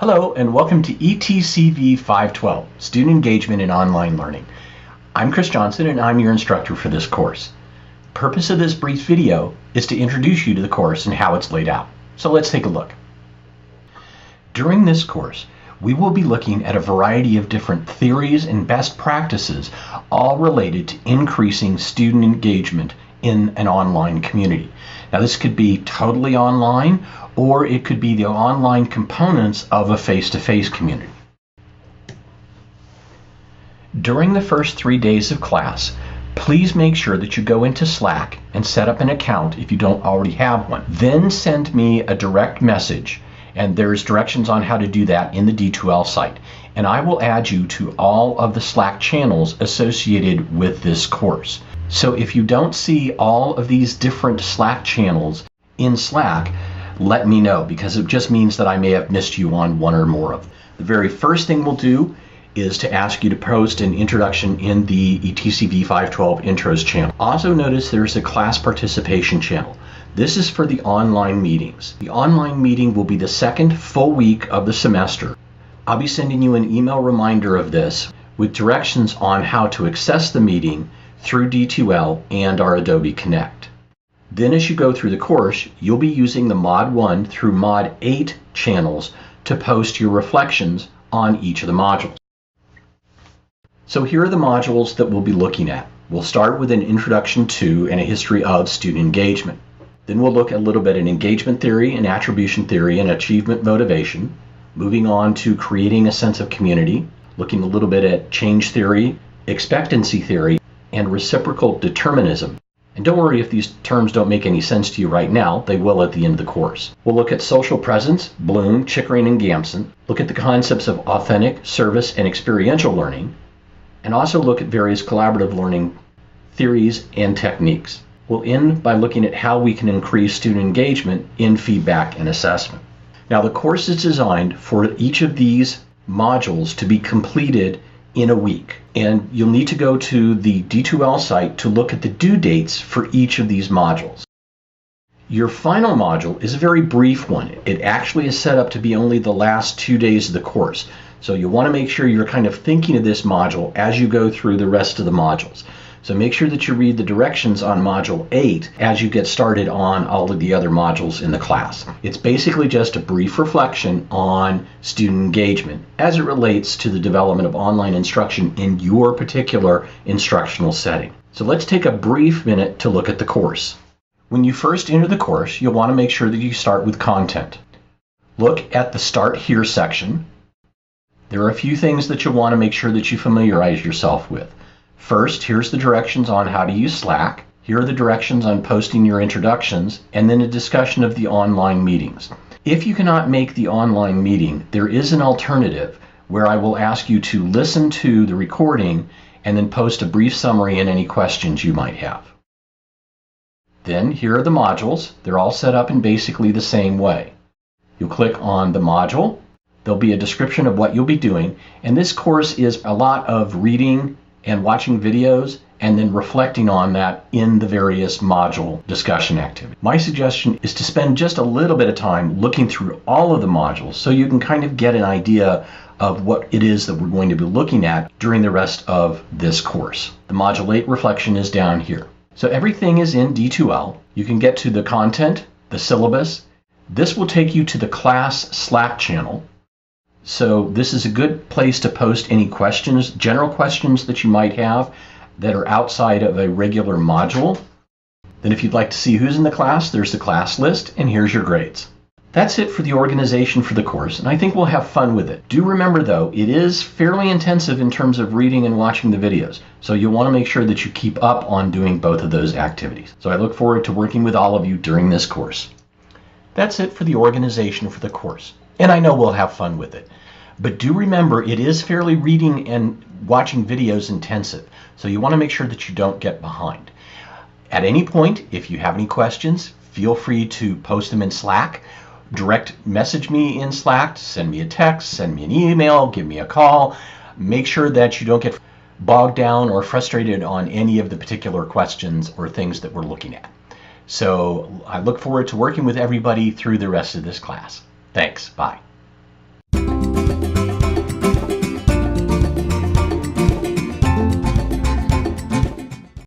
Hello and welcome to ETCV 512, Student Engagement in Online Learning. I'm Chris Johnson and I'm your instructor for this course. The purpose of this brief video is to introduce you to the course and how it's laid out. So let's take a look. During this course, we will be looking at a variety of different theories and best practices, all related to increasing student engagement in an online community. Now this could be totally online, or it could be the online components of a face-to-face community. During the first 3 days of class, please make sure that you go into Slack and set up an account if you don't already have one. Then send me a direct message, and there's directions on how to do that in the D2L site. And I will add you to all of the Slack channels associated with this course. So if you don't see all of these different Slack channels in Slack, let me know, because it just means that I may have missed you on one or more of them. The very first thing we'll do is to ask you to post an introduction in the ETCV 512 Intros channel. Also notice there's a class participation channel. This is for the online meetings. The online meeting will be the second full week of the semester. I'll be sending you an email reminder of this with directions on how to access the meeting through D2L and our Adobe Connect. Then as you go through the course, you'll be using the Mod 1 through Mod 8 channels to post your reflections on each of the modules. So here are the modules that we'll be looking at. We'll start with an introduction to and a history of student engagement. Then we'll look a little bit at engagement theory and attribution theory and achievement motivation. Moving on to creating a sense of community, looking a little bit at change theory, expectancy theory, and reciprocal determinism. And don't worry if these terms don't make any sense to you right now, they will at the end of the course. We'll look at social presence, Bloom, Chickering, and Gamson, look at the concepts of authentic, service, and experiential learning, and also look at various collaborative learning theories and techniques. We'll end by looking at how we can increase student engagement in feedback and assessment. Now the course is designed for each of these modules to be completed in a week, and you'll need to go to the D2L site to look at the due dates for each of these modules. Your final module is a very brief one. It actually is set up to be only the last 2 days of the course, so you want to make sure you're kind of thinking of this module as you go through the rest of the modules. So make sure that you read the directions on Module 8 as you get started on all of the other modules in the class. It's basically just a brief reflection on student engagement as it relates to the development of online instruction in your particular instructional setting. So let's take a brief minute to look at the course. When you first enter the course, you'll want to make sure that you start with content. Look at the Start Here section. There are a few things that you'll want to make sure that you familiarize yourself with. First, here's the directions on how to use Slack. Here are the directions on posting your introductions, and then a discussion of the online meetings. If you cannot make the online meeting, there is an alternative where I will ask you to listen to the recording and then post a brief summary and any questions you might have. Then here are the modules. They're all set up in basically the same way. You'll click on the module. There'll be a description of what you'll be doing, and this course is a lot of reading and watching videos and then reflecting on that in the various module discussion activities. My suggestion is to spend just a little bit of time looking through all of the modules so you can kind of get an idea of what it is that we're going to be looking at during the rest of this course. The Module 8 reflection is down here. So everything is in D2L. You can get to the content, the syllabus. This will take you to the class Slack channel. So this is a good place to post any questions, general questions that you might have that are outside of a regular module. Then if you'd like to see who's in the class, there's the class list, and here's your grades. That's it for the organization for the course, and I think we'll have fun with it. Do remember though, it is fairly intensive in terms of reading and watching the videos, so you'll want to make sure that you keep up on doing both of those activities. So I look forward to working with all of you during this course. That's it for the organization for the course, and I know we'll have fun with it. But do remember, it is fairly reading and watching videos intensive, so you want to make sure that you don't get behind. At any point, if you have any questions, feel free to post them in Slack. Direct message me in Slack, send me a text, send me an email, give me a call. Make sure that you don't get bogged down or frustrated on any of the particular questions or things that we're looking at. So I look forward to working with everybody through the rest of this class. Thanks. Bye.